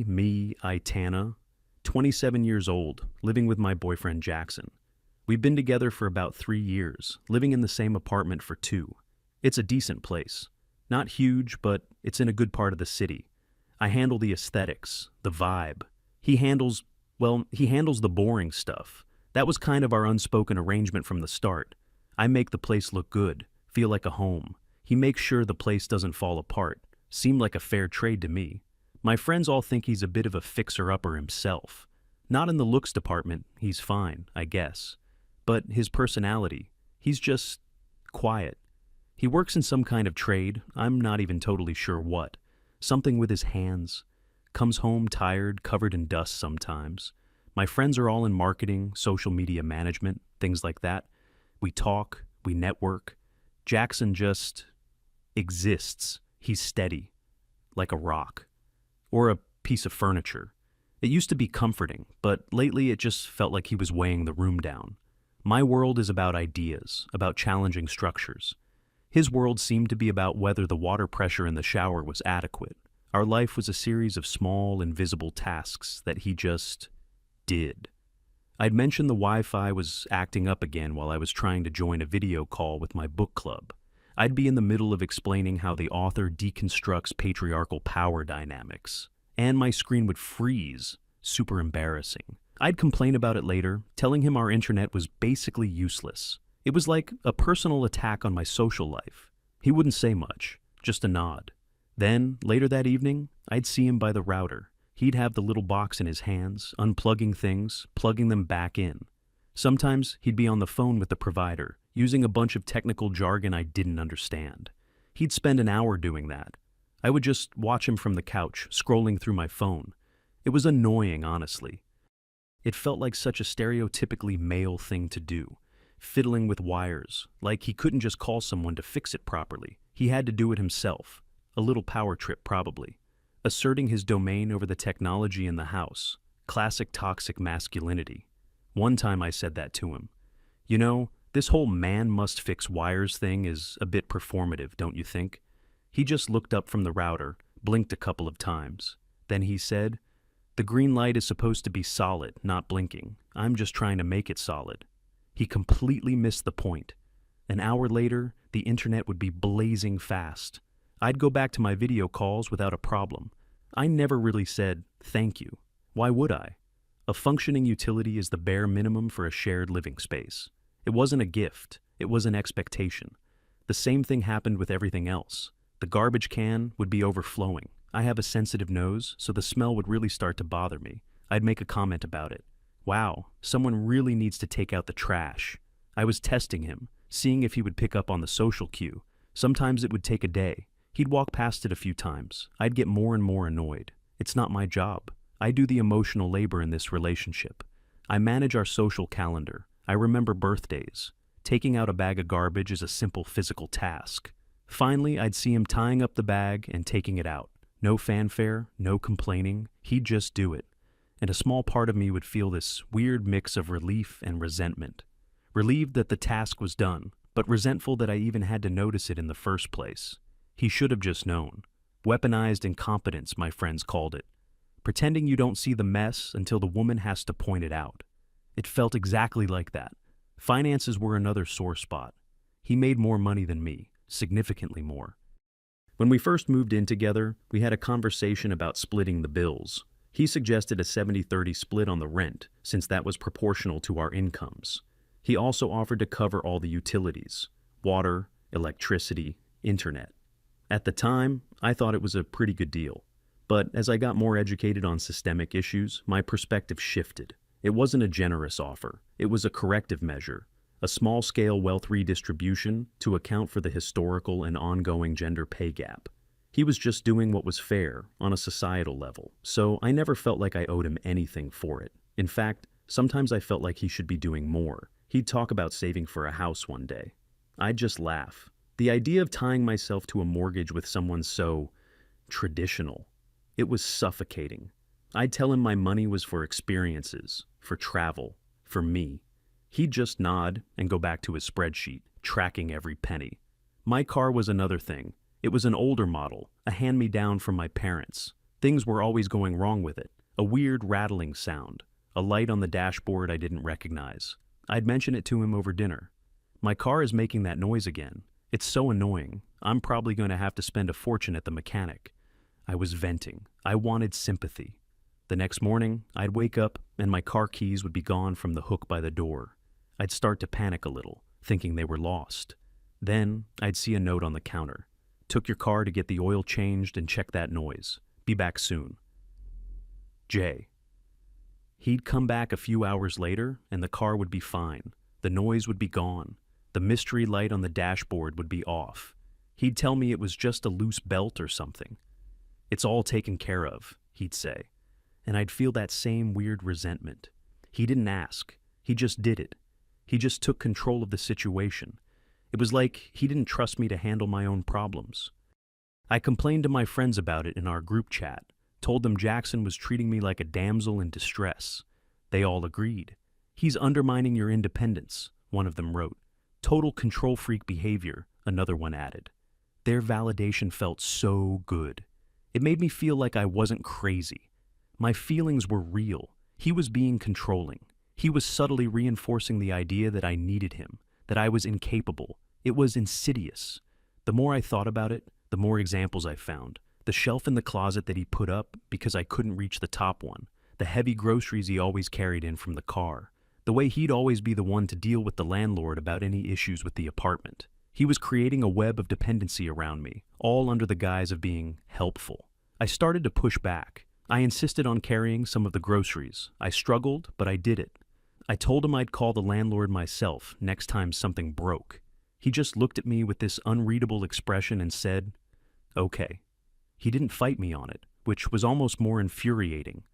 me, Itana, 27 years old, living with my boyfriend Jackson. We've been together for about 3 years, living in the same apartment for 2. It's a decent place. Not huge, but it's in a good part of the city. I handle the aesthetics, the vibe. He handles the boring stuff. That was kind of our unspoken arrangement from the start. I make the place look good, feel like a home. He makes sure the place doesn't fall apart. Seemed like a fair trade to me. My friends all think he's a bit of a fixer-upper himself. Not in the looks department, he's fine, I guess. But his personality, he's just quiet. He works in some kind of trade, I'm not even totally sure what. Something with his hands. Comes home tired, covered in dust sometimes. My friends are all in marketing, social media management, things like that. We talk, we network. Jackson just exists. He's steady, like a rock. Or a piece of furniture. It used to be comforting, but lately it just felt like he was weighing the room down. My world is about ideas, about challenging structures. His world seemed to be about whether the water pressure in the shower was adequate. Our life was a series of small, invisible tasks that he just did. I'd mentioned the Wi-Fi was acting up again while I was trying to join a video call with my book club. I'd be in the middle of explaining how the author deconstructs patriarchal power dynamics, and my screen would freeze. Super embarrassing. I'd complain about it later, telling him our internet was basically useless. It was like a personal attack on my social life. He wouldn't say much, just a nod. Then, later that evening, I'd see him by the router. He'd have the little box in his hands, unplugging things, plugging them back in. Sometimes he'd be on the phone with the provider, using a bunch of technical jargon I didn't understand. He'd spend an hour doing that. I would just watch him from the couch, scrolling through my phone. It was annoying, honestly. It felt like such a stereotypically male thing to do. Fiddling with wires, like he couldn't just call someone to fix it properly. He had to do it himself. A little power trip, probably. Asserting his domain over the technology in the house. Classic toxic masculinity. One time I said that to him. You know, this whole man must fix wires thing is a bit performative, don't you think? He just looked up from the router, blinked a couple of times. Then he said, "The green light is supposed to be solid, not blinking. I'm just trying to make it solid." He completely missed the point. An hour later, the internet would be blazing fast. I'd go back to my video calls without a problem. I never really said, thank you. Why would I? A functioning utility is the bare minimum for a shared living space. It wasn't a gift, it was an expectation. The same thing happened with everything else. The garbage can would be overflowing. I have a sensitive nose, so the smell would really start to bother me. I'd make a comment about it. Wow, someone really needs to take out the trash. I was testing him, seeing if he would pick up on the social cue. Sometimes it would take a day. He'd walk past it a few times. I'd get more and more annoyed. It's not my job. I do the emotional labor in this relationship. I manage our social calendar. I remember birthdays. Taking out a bag of garbage is a simple physical task. Finally, I'd see him tying up the bag and taking it out. No fanfare, no complaining. He'd just do it. And a small part of me would feel this weird mix of relief and resentment. Relieved that the task was done, but resentful that I even had to notice it in the first place. He should have just known. Weaponized incompetence, my friends called it. Pretending you don't see the mess until the woman has to point it out. It felt exactly like that. Finances were another sore spot. He made more money than me, significantly more. When we first moved in together, we had a conversation about splitting the bills. He suggested a 70-30 split on the rent, since that was proportional to our incomes. He also offered to cover all the utilities: water, electricity, internet. At the time, I thought it was a pretty good deal. But as I got more educated on systemic issues, my perspective shifted. It wasn't a generous offer. It was a corrective measure, a small-scale wealth redistribution to account for the historical and ongoing gender pay gap. He was just doing what was fair on a societal level, so I never felt like I owed him anything for it. In fact, sometimes I felt like he should be doing more. He'd talk about saving for a house one day. I'd just laugh. The idea of tying myself to a mortgage with someone so traditional, it was suffocating. I'd tell him my money was for experiences, for travel, for me. He'd just nod and go back to his spreadsheet, tracking every penny. My car was another thing. It was an older model, a hand-me-down from my parents. Things were always going wrong with it. A weird rattling sound, a light on the dashboard I didn't recognize. I'd mention it to him over dinner. My car is making that noise again. It's so annoying. I'm probably going to have to spend a fortune at the mechanic. I was venting. I wanted sympathy. The next morning, I'd wake up and my car keys would be gone from the hook by the door. I'd start to panic a little, thinking they were lost. Then, I'd see a note on the counter. Took your car to get the oil changed and check that noise. Be back soon. Jay. He'd come back a few hours later and the car would be fine. The noise would be gone. The mystery light on the dashboard would be off. He'd tell me it was just a loose belt or something. It's all taken care of, he'd say. And I'd feel that same weird resentment. He didn't ask. He just did it. He just took control of the situation. It was like he didn't trust me to handle my own problems. I complained to my friends about it in our group chat, told them Jackson was treating me like a damsel in distress. They all agreed. He's undermining your independence, one of them wrote. Total control freak behavior, another one added. Their validation felt so good. It made me feel like I wasn't crazy. My feelings were real. He was being controlling. He was subtly reinforcing the idea that I needed him, that I was incapable. It was insidious. The more I thought about it, the more examples I found. The shelf in the closet that he put up because I couldn't reach the top one. The heavy groceries he always carried in from the car. The way he'd always be the one to deal with the landlord about any issues with the apartment. He was creating a web of dependency around me, all under the guise of being helpful. I started to push back. I insisted on carrying some of the groceries. I struggled, but I did it. I told him I'd call the landlord myself next time something broke. He just looked at me with this unreadable expression and said, "Okay." He didn't fight me on it, which was almost more infuriating.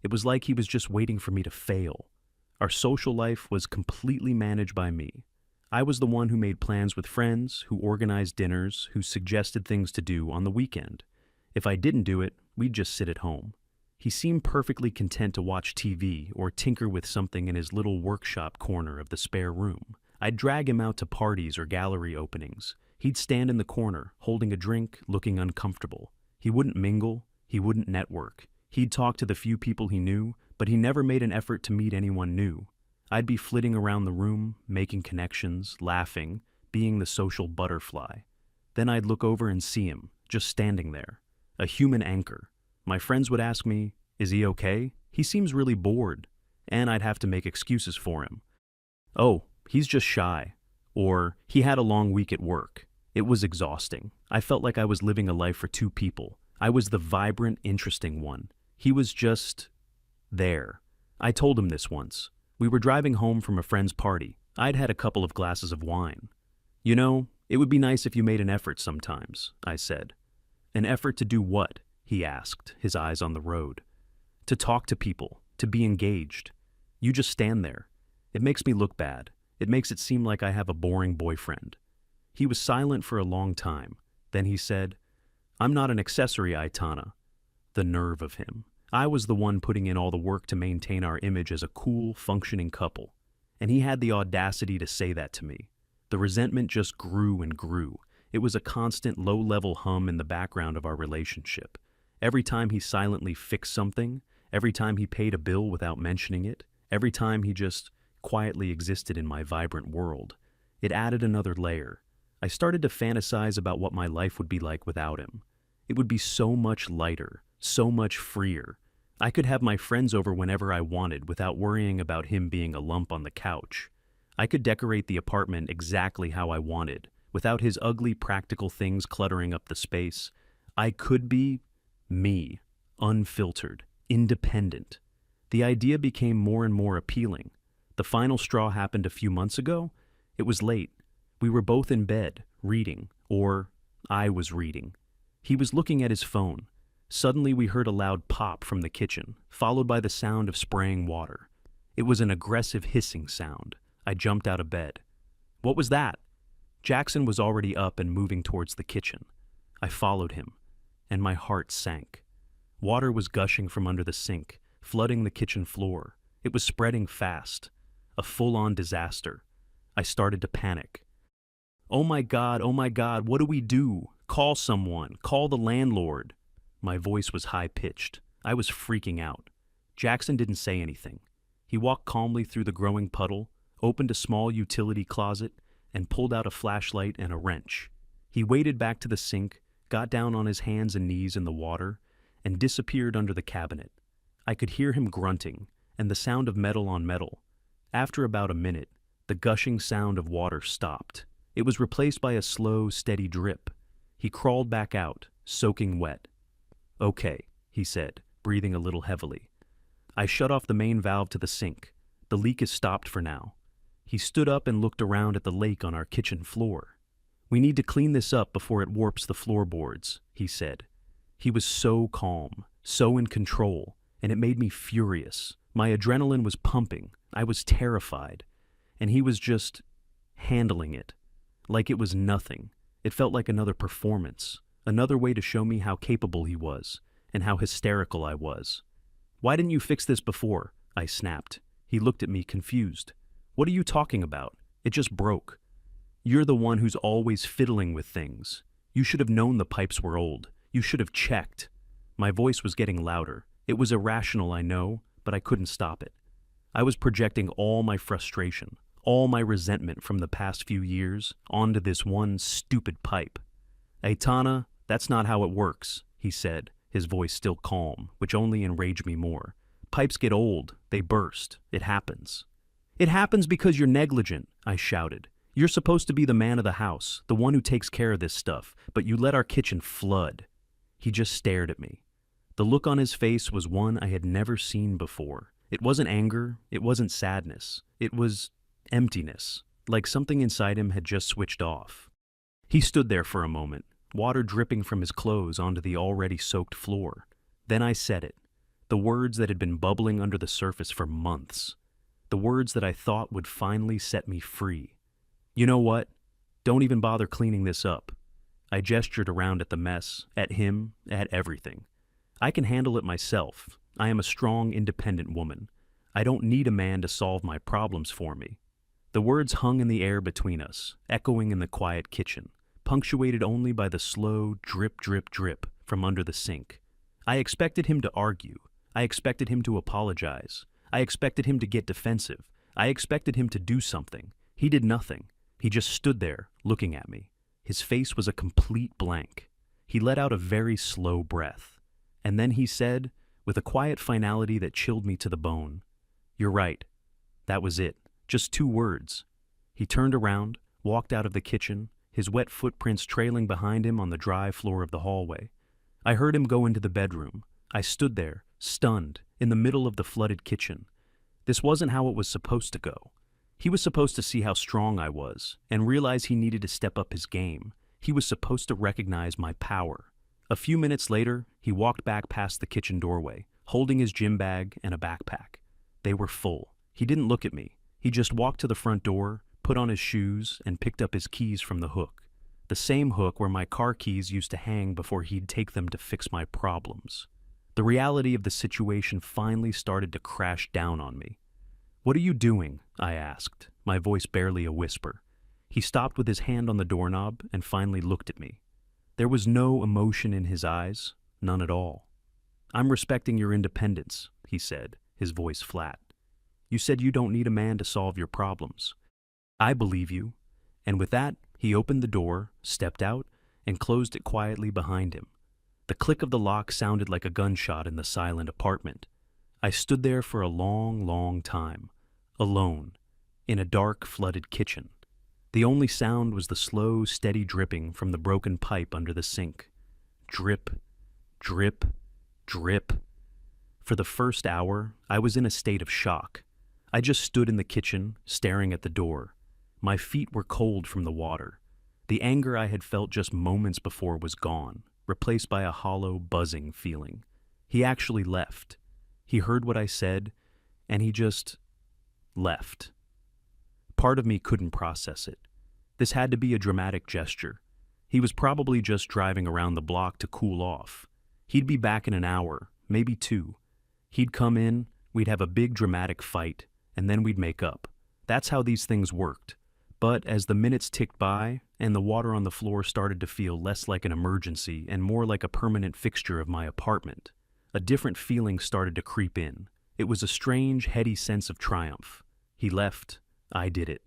It was like he was just waiting for me to fail. Our social life was completely managed by me. I was the one who made plans with friends, who organized dinners, who suggested things to do on the weekend. If I didn't do it, we'd just sit at home. He seemed perfectly content to watch TV or tinker with something in his little workshop corner of the spare room. I'd drag him out to parties or gallery openings. He'd stand in the corner, holding a drink, looking uncomfortable. He wouldn't mingle. He wouldn't network. He'd talk to the few people he knew, but he never made an effort to meet anyone new. I'd be flitting around the room, making connections, laughing, being the social butterfly. Then I'd look over and see him, just standing there, a human anchor. My friends would ask me, "Is he okay? He seems really bored." And I'd have to make excuses for him. "Oh, he's just shy." Or, "He had a long week at work." It was exhausting. I felt like I was living a life for two people. I was the vibrant, interesting one. He was just there. I told him this once. We were driving home from a friend's party. I'd had a couple of glasses of wine. "You know, it would be nice if you made an effort sometimes," I said. "An effort to do what?" he asked, his eyes on the road. "To talk to people, to be engaged. You just stand there. It makes me look bad. It makes it seem like I have a boring boyfriend." He was silent for a long time. Then he said, "I'm not an accessory, Aitana." The nerve of him. I was the one putting in all the work to maintain our image as a cool, functioning couple. And he had the audacity to say that to me. The resentment just grew and grew. It was a constant low-level hum in the background of our relationship. Every time he silently fixed something, every time he paid a bill without mentioning it, every time he just quietly existed in my vibrant world, it added another layer. I started to fantasize about what my life would be like without him. It would be so much lighter, so much freer. I could have my friends over whenever I wanted without worrying about him being a lump on the couch. I could decorate the apartment exactly how I wanted, without his ugly practical things cluttering up the space. I could be me, unfiltered, independent. The idea became more and more appealing. The final straw happened a few months ago. It was late. We were both in bed, reading, or I was reading. He was looking at his phone. Suddenly we heard a loud pop from the kitchen, followed by the sound of spraying water. It was an aggressive hissing sound. I jumped out of bed. "What was that?" Jackson was already up and moving towards the kitchen. I followed him, and my heart sank. Water was gushing from under the sink, flooding the kitchen floor. It was spreading fast. A full-on disaster. I started to panic. Oh my God, what do we do? Call someone. Call the landlord." My voice was high-pitched. I was freaking out. Jackson didn't say anything. He walked calmly through the growing puddle, opened a small utility closet, and pulled out a flashlight and a wrench. He waded back to the sink, got down on his hands and knees in the water, and disappeared under the cabinet. I could hear him grunting, and the sound of metal on metal. After about a minute, the gushing sound of water stopped. It was replaced by a slow, steady drip. He crawled back out, soaking wet. "Okay," he said, breathing a little heavily. I shut off the main valve to the sink. The leak is stopped for now. He stood up and looked around at the lake on our kitchen floor. "We need to clean this up before it warps the floorboards," he said. He was so calm, so in control, and it made me furious. My adrenaline was pumping. I was terrified. And he was just handling it. Like it was nothing. It felt like another performance, another way to show me how capable he was, and how hysterical I was. "Why didn't you fix this before?" I snapped. He looked at me confused. "What are you talking about? It just broke. You're the one who's always fiddling with things. You should have known the pipes were old. You should have checked." My voice was getting louder. It was irrational, I know, but I couldn't stop it. I was projecting all my frustration, all my resentment from the past few years onto this one stupid pipe. "Aitana, that's not how it works," he said, his voice still calm, which only enraged me more. "Pipes get old, they burst, it happens." "It happens because you're negligent," I shouted. "You're supposed to be the man of the house, the one who takes care of this stuff, but you let our kitchen flood." He just stared at me. The look on his face was one I had never seen before. It wasn't anger, it wasn't sadness, it was emptiness, like something inside him had just switched off. He stood there for a moment, water dripping from his clothes onto the already soaked floor. Then I said it, the words that had been bubbling under the surface for months, the words that I thought would finally set me free. "You know what? Don't even bother cleaning this up." I gestured around at the mess, at him, at everything. "I can handle it myself. I am a strong, independent woman. I don't need a man to solve my problems for me." The words hung in the air between us, echoing in the quiet kitchen, punctuated only by the slow drip, drip, drip from under the sink. I expected him to argue. I expected him to apologize. I expected him to get defensive. I expected him to do something. He did nothing. He just stood there, looking at me. His face was a complete blank. He let out a very slow breath. And then he said, with a quiet finality that chilled me to the bone, "You're right." That was it. Just 2 words. He turned around, walked out of the kitchen, his wet footprints trailing behind him on the dry floor of the hallway. I heard him go into the bedroom. I stood there, stunned, in the middle of the flooded kitchen. This wasn't how it was supposed to go. He was supposed to see how strong I was, and realize he needed to step up his game. He was supposed to recognize my power. A few minutes later, he walked back past the kitchen doorway, holding his gym bag and a backpack. They were full. He didn't look at me. He just walked to the front door, put on his shoes, and picked up his keys from the hook. The same hook where my car keys used to hang before he'd take them to fix my problems. The reality of the situation finally started to crash down on me. "What are you doing?" I asked, my voice barely a whisper. He stopped with his hand on the doorknob and finally looked at me. There was no emotion in his eyes, none at all. "I'm respecting your independence," he said, his voice flat. "You said you don't need a man to solve your problems. I believe you." And with that, he opened the door, stepped out, and closed it quietly behind him. The click of the lock sounded like a gunshot in the silent apartment. I stood there for a long, long time, alone, in a dark, flooded kitchen. The only sound was the slow, steady dripping from the broken pipe under the sink. Drip, drip, drip. For the first hour, I was in a state of shock. I just stood in the kitchen, staring at the door. My feet were cold from the water. The anger I had felt just moments before was gone, replaced by a hollow, buzzing feeling. He actually left. He heard what I said, and he just left. Part of me couldn't process it. This had to be a dramatic gesture. He was probably just driving around the block to cool off. He'd be back in an hour, maybe 2. He'd come in, we'd have a big dramatic fight, and then we'd make up. That's how these things worked. But as the minutes ticked by and the water on the floor started to feel less like an emergency and more like a permanent fixture of my apartment, a different feeling started to creep in. It was a strange, heady sense of triumph. He left. I did it.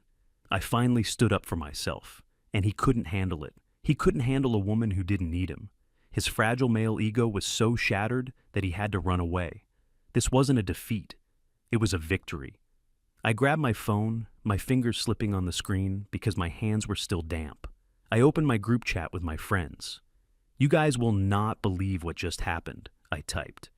I finally stood up for myself, and he couldn't handle it. He couldn't handle a woman who didn't need him. His fragile male ego was so shattered that he had to run away. This wasn't a defeat. It was a victory. I grabbed my phone, my fingers slipping on the screen because my hands were still damp. I opened my group chat with my friends. "You guys will not believe what just happened," I typed.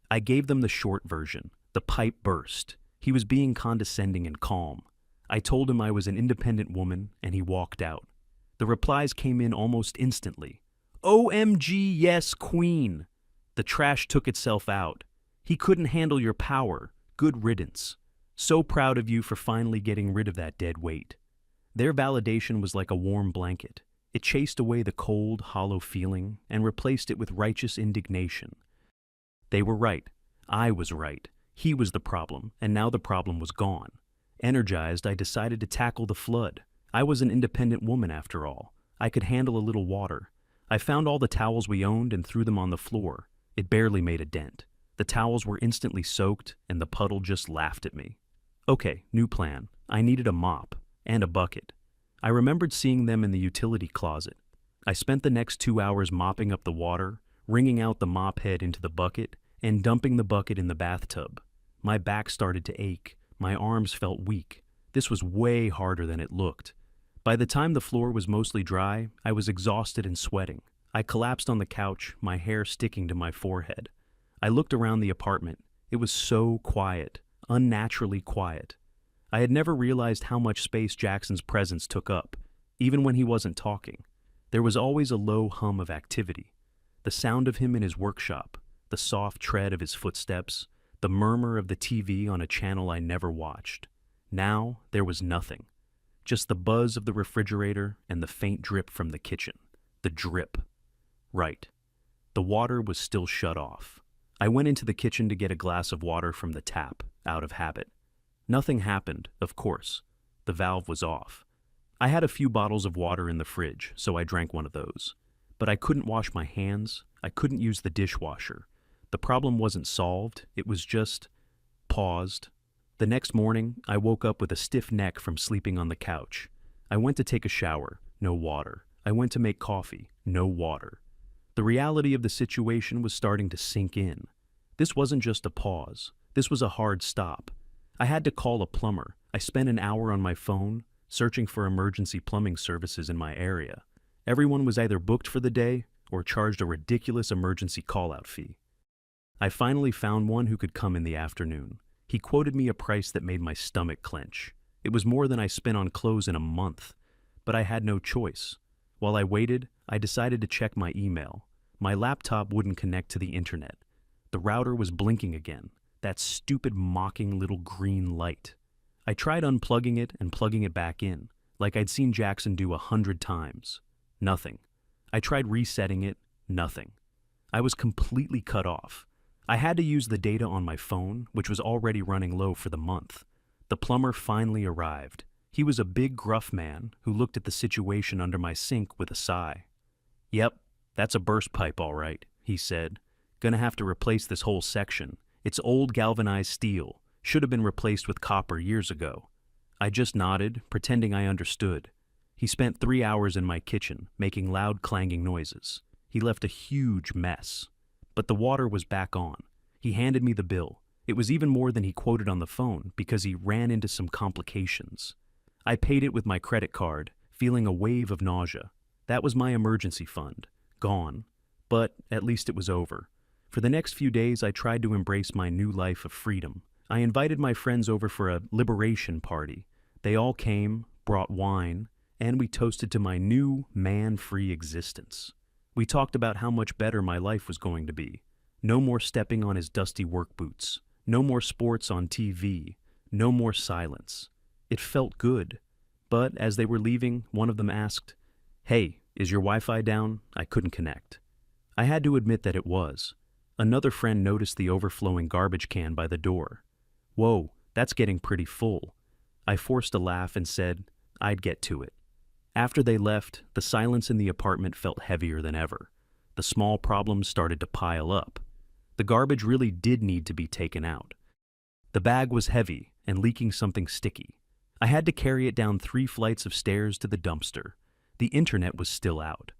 I gave them the short version. The pipe burst. He was being condescending and calm. I told him I was an independent woman, and he walked out. The replies came in almost instantly. "OMG, yes, queen." The trash took itself out. "He couldn't handle your power. Good riddance. So proud of you for finally getting rid of that dead weight." Their validation was like a warm blanket. It chased away the cold, hollow feeling and replaced it with righteous indignation. They were right. I was right. He was the problem, and now the problem was gone. Energized, I decided to tackle the flood. I was an independent woman after all. I could handle a little water. I found all the towels we owned and threw them on the floor. It barely made a dent. The towels were instantly soaked, and the puddle just laughed at me. Okay, new plan. I needed a mop and a bucket. I remembered seeing them in the utility closet. I spent the next 2 hours mopping up the water, wringing out the mop head into the bucket, and dumping the bucket in the bathtub. My back started to ache. My arms felt weak. This was way harder than it looked. By the time the floor was mostly dry, I was exhausted and sweating. I collapsed on the couch, my hair sticking to my forehead. I looked around the apartment. It was so quiet, unnaturally quiet. I had never realized how much space Jackson's presence took up, even when he wasn't talking. There was always a low hum of activity. The sound of him in his workshop, the soft tread of his footsteps, the murmur of the TV on a channel I never watched. Now there was nothing. Just the buzz of the refrigerator and the faint drip from the kitchen. The drip. Right. The water was still shut off. I went into the kitchen to get a glass of water from the tap, out of habit. Nothing happened, of course. The valve was off. I had a few bottles of water in the fridge, so I drank one of those. But I couldn't wash my hands. I couldn't use the dishwasher. The problem wasn't solved. It was just paused. The next morning, I woke up with a stiff neck from sleeping on the couch. I went to take a shower. No water. I went to make coffee. No water. The reality of the situation was starting to sink in. This wasn't just a pause. This was a hard stop. I had to call a plumber. I spent an hour on my phone, searching for emergency plumbing services in my area. Everyone was either booked for the day or charged a ridiculous emergency call-out fee. I finally found one who could come in the afternoon. He quoted me a price that made my stomach clench. It was more than I spent on clothes in a month, but I had no choice. While I waited, I decided to check my email. My laptop wouldn't connect to the internet. The router was blinking again, that stupid mocking little green light. I tried unplugging it and plugging it back in, like I'd seen Jackson do 100 times. Nothing. I tried resetting it. Nothing. I was completely cut off. I had to use the data on my phone, which was already running low for the month. The plumber finally arrived. He was a big, gruff man who looked at the situation under my sink with a sigh. "Yep, that's a burst pipe all right," he said. "Gonna have to replace this whole section. It's old galvanized steel. Should have been replaced with copper years ago." I just nodded, pretending I understood. He spent 3 hours in my kitchen, making loud clanging noises. He left a huge mess. But the water was back on. He handed me the bill. It was even more than he quoted on the phone because he ran into some complications. I paid it with my credit card, feeling a wave of nausea. That was my emergency fund. Gone. But at least it was over. For the next few days, I tried to embrace my new life of freedom. I invited my friends over for a liberation party. They all came, brought wine, and we toasted to my new, man-free existence. We talked about how much better my life was going to be. No more stepping on his dusty work boots. No more sports on TV. No more silence. It felt good. But as they were leaving, one of them asked, "Hey, is your Wi-Fi down? I couldn't connect." I had to admit that it was. Another friend noticed the overflowing garbage can by the door. "Whoa, that's getting pretty full." I forced a laugh and said, I'd get to it. After they left, the silence in the apartment felt heavier than ever. The small problems started to pile up. The garbage really did need to be taken out. The bag was heavy and leaking something sticky. I had to carry it down 3 flights of stairs to the dumpster. The internet was still out.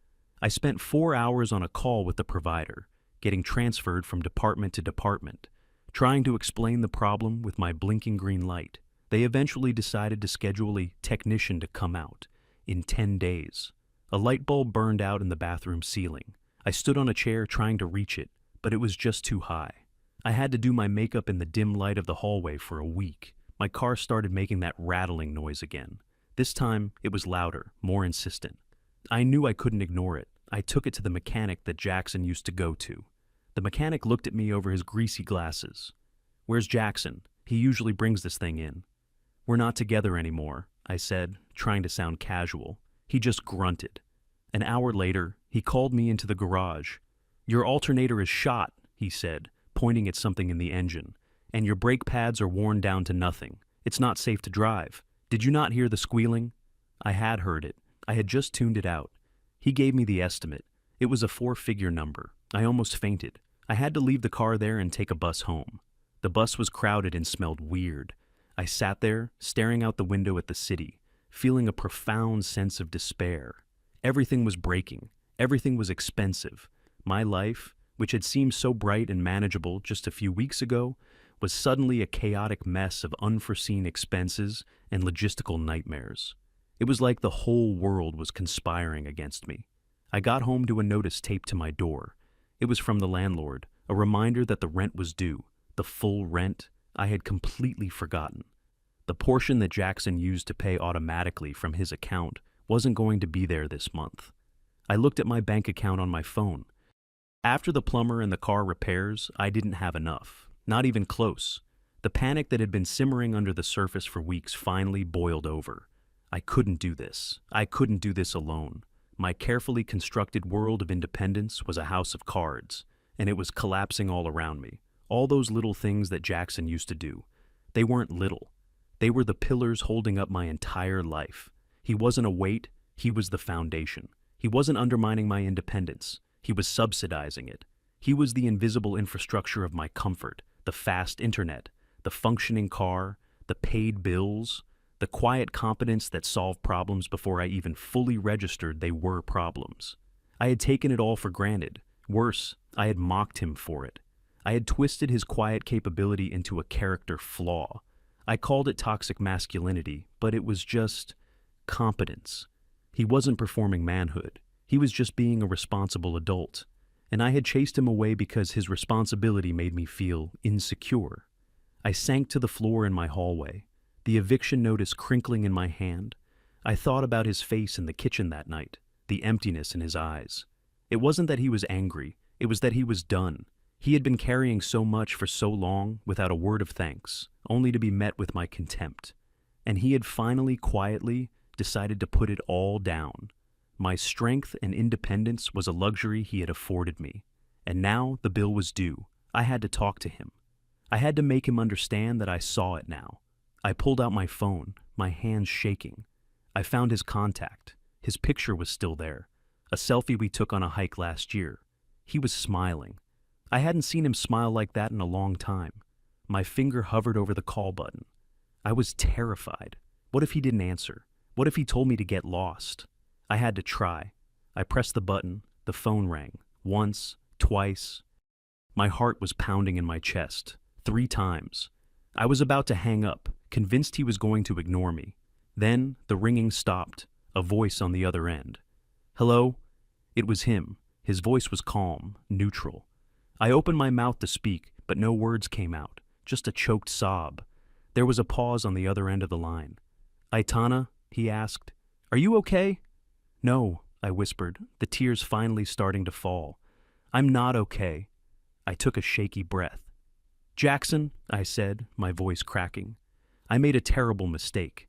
I spent 4 hours on a call with the provider, getting transferred from department to department, trying to explain the problem with my blinking green light. They eventually decided to schedule a technician to come out in 10 days. A light bulb burned out in the bathroom ceiling. I stood on a chair trying to reach it, but it was just too high. I had to do my makeup in the dim light of the hallway for a week. My car started making that rattling noise again. This time, it was louder, more insistent. I knew I couldn't ignore it. I took it to the mechanic that Jackson used to go to. The mechanic looked at me over his greasy glasses. "Where's Jackson? He usually brings this thing in." "We're not together anymore," I said, trying to sound casual. He just grunted. An hour later, he called me into the garage. "Your alternator is shot," he said, pointing at something in the engine, "and your brake pads are worn down to nothing. It's not safe to drive. Did you not hear the squealing?" I had heard it. I had just tuned it out. He gave me the estimate. It was a 4-figure number. I almost fainted. I had to leave the car there and take a bus home. The bus was crowded and smelled weird. I sat there, staring out the window at the city, feeling a profound sense of despair. Everything was breaking. Everything was expensive. My life, which had seemed so bright and manageable just a few weeks ago, was suddenly a chaotic mess of unforeseen expenses and logistical nightmares. It was like the whole world was conspiring against me. I got home to a notice taped to my door. It was from the landlord, a reminder that the rent was due, the full rent. I had completely forgotten. The portion that Jackson used to pay automatically from his account wasn't going to be there this month. I looked at my bank account on my phone. After the plumber and the car repairs, I didn't have enough. Not even close. The panic that had been simmering under the surface for weeks finally boiled over. I couldn't do this. I couldn't do this alone. My carefully constructed world of independence was a house of cards, and it was collapsing all around me. All those little things that Jackson used to do. They weren't little. They were the pillars holding up my entire life. He wasn't a weight, he was the foundation. He wasn't undermining my independence. He was subsidizing it. He was the invisible infrastructure of my comfort, the fast internet, the functioning car, the paid bills, the quiet competence that solved problems before I even fully registered they were problems. I had taken it all for granted. Worse, I had mocked him for it. I had twisted his quiet capability into a character flaw. I called it toxic masculinity, but it was just competence. He wasn't performing manhood. He was just being a responsible adult. And I had chased him away because his responsibility made me feel insecure. I sank to the floor in my hallway, the eviction notice crinkling in my hand. I thought about his face in the kitchen that night, the emptiness in his eyes. It wasn't that he was angry, it was that he was done. He had been carrying so much for so long without a word of thanks, only to be met with my contempt. And he had finally, quietly, decided to put it all down. My strength and independence was a luxury he had afforded me. And now the bill was due. I had to talk to him. I had to make him understand that I saw it now. I pulled out my phone, my hands shaking. I found his contact. His picture was still there. A selfie we took on a hike last year. He was smiling. I hadn't seen him smile like that in a long time. My finger hovered over the call button. I was terrified. What if he didn't answer? What if he told me to get lost? I had to try. I pressed the button. The phone rang. Once, twice. My heart was pounding in my chest. 3 times. I was about to hang up, convinced he was going to ignore me. Then the ringing stopped, a voice on the other end. "Hello?" It was him. His voice was calm, neutral. I opened my mouth to speak, but no words came out, just a choked sob. There was a pause on the other end of the line. "Aitana?" he asked. "Are you okay?" "No," I whispered, the tears finally starting to fall. "I'm not okay." I took a shaky breath. "Jackson," I said, my voice cracking. "I made a terrible mistake."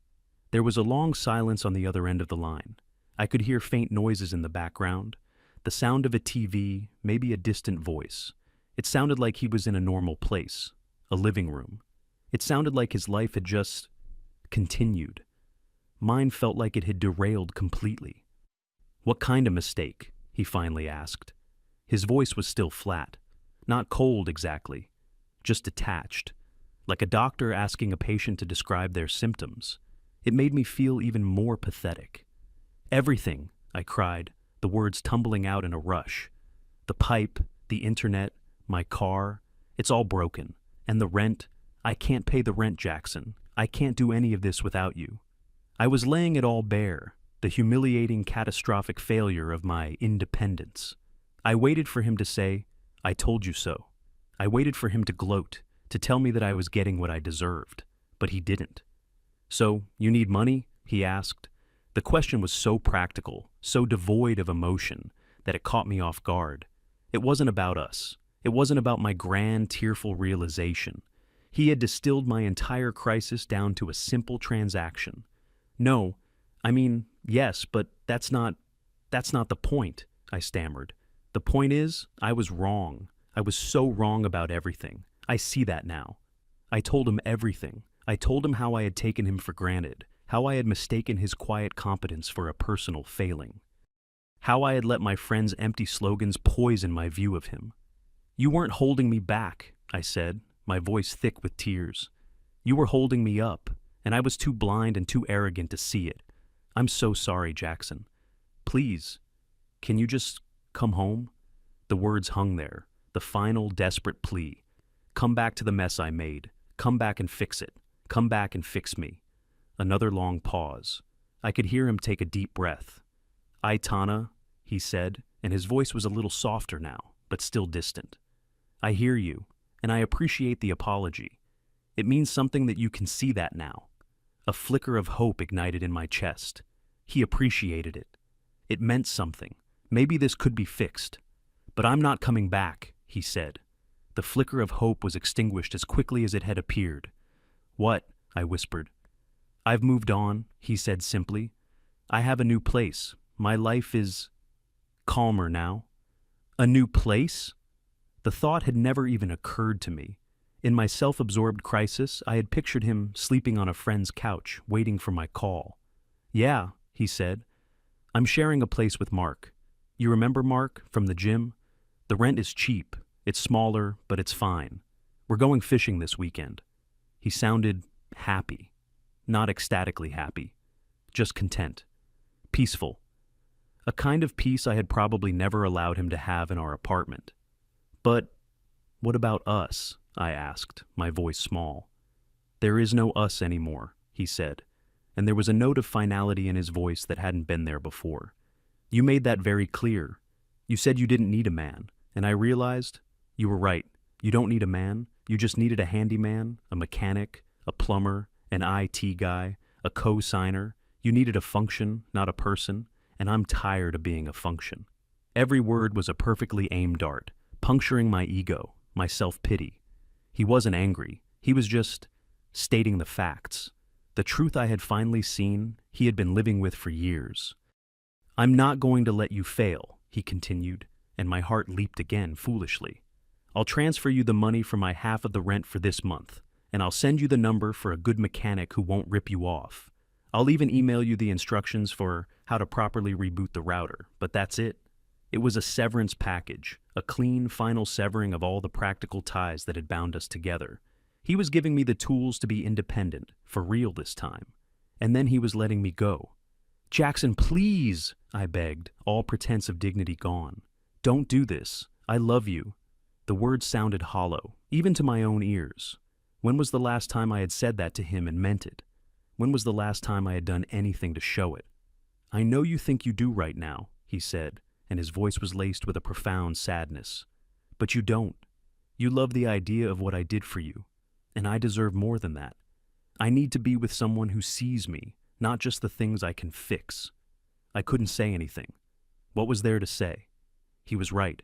There was a long silence on the other end of the line. I could hear faint noises in the background, the sound of a TV, maybe a distant voice. It sounded like he was in a normal place, a living room. It sounded like his life had just continued. Mine felt like it had derailed completely. "What kind of mistake?" he finally asked. His voice was still flat. Not cold exactly, just detached. Like a doctor asking a patient to describe their symptoms. It made me feel even more pathetic. "Everything," I cried, the words tumbling out in a rush. "The pipe, the internet, my car, it's all broken. And the rent, I can't pay the rent, Jackson. I can't do any of this without you." I was laying it all bare, the humiliating, catastrophic failure of my independence. I waited for him to say, "I told you so." I waited for him to gloat, to tell me that I was getting what I deserved. But he didn't. "So, you need money?" he asked. The question was so practical, so devoid of emotion, that it caught me off guard. It wasn't about us. It wasn't about my grand, tearful realization. He had distilled my entire crisis down to a simple transaction. "No, I mean, yes, but that's not the point," I stammered. "The point is, I was wrong. I was so wrong about everything. I see that now." I told him everything. I told him how I had taken him for granted, how I had mistaken his quiet competence for a personal failing, how I had let my friends' empty slogans poison my view of him. "You weren't holding me back," I said, my voice thick with tears. "You were holding me up, and I was too blind and too arrogant to see it. I'm so sorry, Jackson. Please, can you just come home?" The words hung there, the final desperate plea. Come back to the mess I made. Come back and fix it. Come back and fix me. Another long pause. I could hear him take a deep breath. "Tana," he said, and his voice was a little softer now, but still distant. "I hear you, and I appreciate the apology. It means something that you can see that now." A flicker of hope ignited in my chest. He appreciated it. It meant something. Maybe this could be fixed. "But I'm not coming back," he said. The flicker of hope was extinguished as quickly as it had appeared. "What?" I whispered. "I've moved on," he said simply. "I have a new place. My life is calmer now." A new place? The thought had never even occurred to me. In my self-absorbed crisis, I had pictured him sleeping on a friend's couch, waiting for my call. "Yeah," he said. "I'm sharing a place with Mark. You remember Mark, from the gym? The rent is cheap. It's smaller, but it's fine. We're going fishing this weekend." He sounded happy. Not ecstatically happy. Just content. Peaceful. A kind of peace I had probably never allowed him to have in our apartment. "But what about us?" I asked, my voice small. "There is no us anymore," he said, and there was a note of finality in his voice that hadn't been there before. "You made that very clear. You said you didn't need a man, and I realized you were right. You don't need a man. You just needed a handyman, a mechanic, a plumber, an IT guy, a co-signer. You needed a function, not a person, and I'm tired of being a function." Every word was a perfectly aimed dart, puncturing my ego, my self-pity. He wasn't angry. He was just stating the facts. The truth I had finally seen, he had been living with for years. "I'm not going to let you fail," he continued, and my heart leaped again foolishly. "I'll transfer you the money for my half of the rent for this month, and I'll send you the number for a good mechanic who won't rip you off. I'll even email you the instructions for how to properly reboot the router, but that's it." It was a severance package, a clean, final severing of all the practical ties that had bound us together. He was giving me the tools to be independent, for real this time. And then he was letting me go. "Jackson, please," I begged, all pretense of dignity gone. "Don't do this. I love you." The words sounded hollow, even to my own ears. When was the last time I had said that to him and meant it? When was the last time I had done anything to show it? "I know you think you do right now," he said, and his voice was laced with a profound sadness. "But you don't. You love the idea of what I did for you, and I deserve more than that. I need to be with someone who sees me, not just the things I can fix." I couldn't say anything. What was there to say? He was right.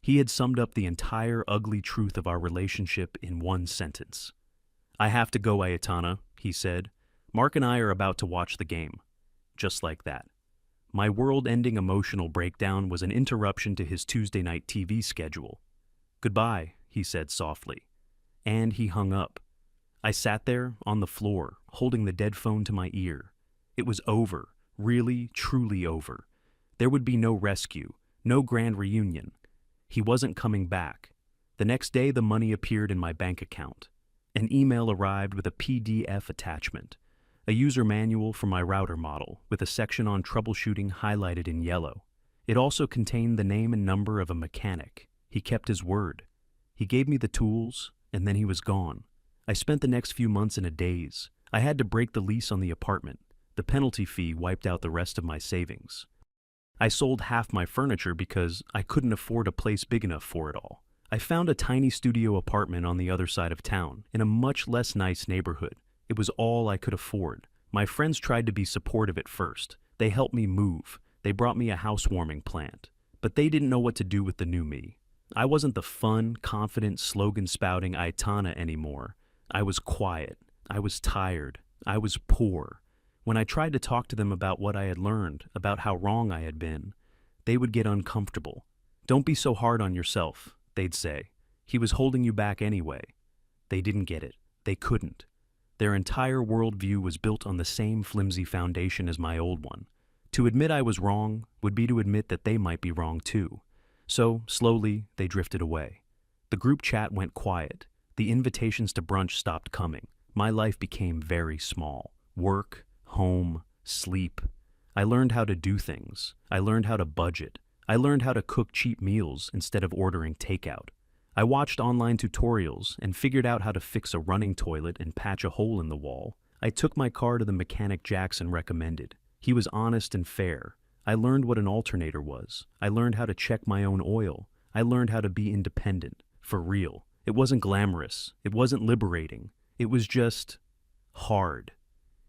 He had summed up the entire ugly truth of our relationship in one sentence. "I have to go, Ayatana," he said. "Mark and I are about to watch the game." Just like that. My world-ending emotional breakdown was an interruption to his Tuesday night TV schedule. "Goodbye," he said softly. And he hung up. I sat there, on the floor, holding the dead phone to my ear. It was over, really, truly over. There would be no rescue, no grand reunion. He wasn't coming back. The next day, the money appeared in my bank account. An email arrived with a PDF attachment, a user manual for my router model with a section on troubleshooting highlighted in yellow. It also contained the name and number of a mechanic. He kept his word. He gave me the tools, and then he was gone. I spent the next few months in a daze. I had to break the lease on the apartment. The penalty fee wiped out the rest of my savings. I sold half my furniture because I couldn't afford a place big enough for it all. I found a tiny studio apartment on the other side of town, in a much less nice neighborhood. It was all I could afford. My friends tried to be supportive at first. They helped me move. They brought me a housewarming plant. But they didn't know what to do with the new me. I wasn't the fun, confident, slogan-spouting Aitana anymore. I was quiet. I was tired. I was poor. When I tried to talk to them about what I had learned, about how wrong I had been, they would get uncomfortable. "Don't be so hard on yourself," they'd say. "He was holding you back anyway." They didn't get it. They couldn't. Their entire worldview was built on the same flimsy foundation as my old one. To admit I was wrong would be to admit that they might be wrong too. So, slowly, they drifted away. The group chat went quiet. The invitations to brunch stopped coming. My life became very small. Work, home, sleep. I learned how to do things. I learned how to budget. I learned how to cook cheap meals instead of ordering takeout. I watched online tutorials and figured out how to fix a running toilet and patch a hole in the wall. I took my car to the mechanic Jackson recommended. He was honest and fair. I learned what an alternator was. I learned how to check my own oil. I learned how to be independent, for real. It wasn't glamorous. It wasn't liberating. It was just hard.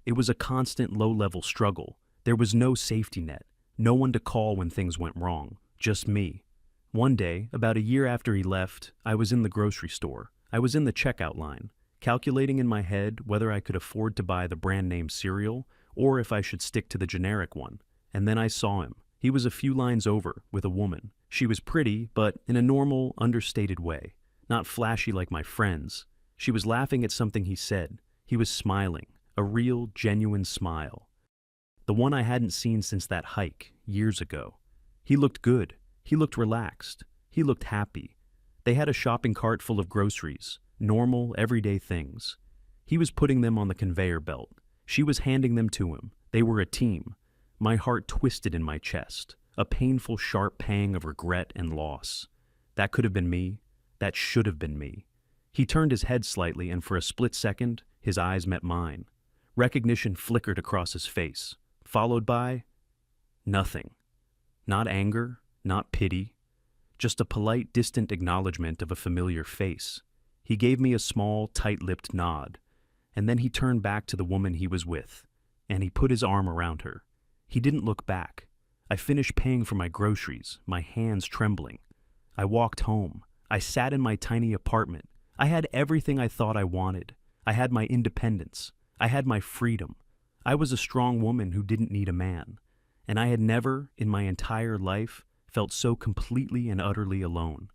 It was a constant low-level struggle. There was no safety net, no one to call when things went wrong, just me. One day, about a year after he left, I was in the grocery store. I was in the checkout line, calculating in my head whether I could afford to buy the brand name cereal or if I should stick to the generic one. And then I saw him. He was a few lines over, with a woman. She was pretty, but in a normal, understated way. Not flashy like my friends. She was laughing at something he said. He was smiling. A real, genuine smile. The one I hadn't seen since that hike, years ago. He looked good. He looked relaxed. He looked happy. They had a shopping cart full of groceries, normal, everyday things. He was putting them on the conveyor belt. She was handing them to him. They were a team. My heart twisted in my chest, a painful, sharp pang of regret and loss. That could have been me. That should have been me. He turned his head slightly, and for a split second, his eyes met mine. Recognition flickered across his face, followed by nothing. Not anger, not pity, just a polite, distant acknowledgement of a familiar face. He gave me a small, tight-lipped nod, and then he turned back to the woman he was with, and he put his arm around her. He didn't look back. I finished paying for my groceries, my hands trembling. I walked home. I sat in my tiny apartment. I had everything I thought I wanted. I had my independence. I had my freedom. I was a strong woman who didn't need a man. And I had never, in my entire life, felt so completely and utterly alone.